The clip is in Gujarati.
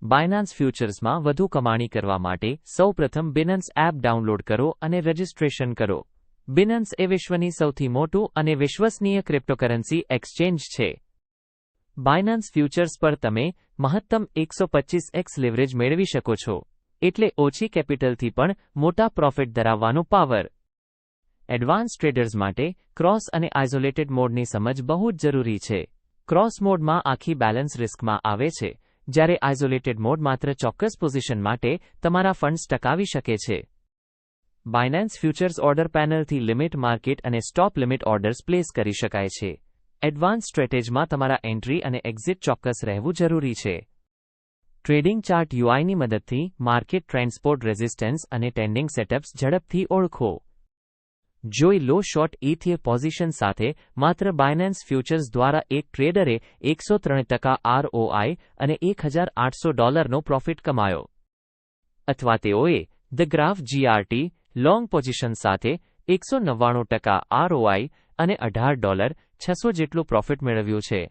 બાયનાન્સ ફ્યુચર્સમાં વધુ કમાણી કરવા માટે સૌપ્રથમ બિનન્સ એપ ડાઉનલોડ કરો અને રજિસ્ટ્રેશન કરો. બિનન્સ એ વિશ્વની સૌથી મોટું અને વિશ્વસનીય ક્રિપ્ટોકરન્સી એક્સચેન્જ છે. બાયનાન્સ ફ્યુચર્સ પર તમે મહત્તમ 125x લેવરેજ મેળવી શકો છો, એટલે ઓછી કેપિટલથી પણ મોટા પ્રોફિટ ધરાવવાનો પાવર. એડવાન્સ ટ્રેડર્સ માટે ક્રોસ અને આઇસોલેટેડ મોડની સમજ બહુ જ જરૂરી છે. ક્રોસ મોડમાં આખી બેલેન્સ રિસ્કમાં આવે છે, જ્યારે આઇસોલેટેડ મોડ માત્ર ચોક્કસ પોઝિશન માટે તમારા ફંડ્સ ટકાવી શકે છે. બાયનાન્સ ફ્યુચર્સ ઓર્ડર પેનલથી લિમિટ માર્કેટ અને સ્ટોપ લિમિટ ઓર્ડર્સ પ્લેસ કરી શકાય છે. એડવાન્સ સ્ટ્રેટેજમાં તમારા એન્ટ્રી અને એક્ઝિટ ચોક્કસ રહેવું જરૂરી છે. ટ્રેડિંગ ચાર્ટ યુઆઈની મદદથી માર્કેટ ટ્રેન્ડસ્પોર્ટ રેઝિસ્ટન્સ અને ટ્રેન્ડિંગ સેટઅપ્સ ઝડપથી ઓળખો. જોઈ લો શોર્ટ ઇથિયર પોઝિશન સાથે માત્ર બાયનાન્સ ફ્યુચર્સ દ્વારા એક ટ્રેડરે 103% ROI અને $1,800નો પ્રોફિટ કમાયો. અથવા તેઓએ the graph GRT long position સાથે 199% ROI અને $18,600 જેટલું પ્રોફિટ મેળવ્યું છે.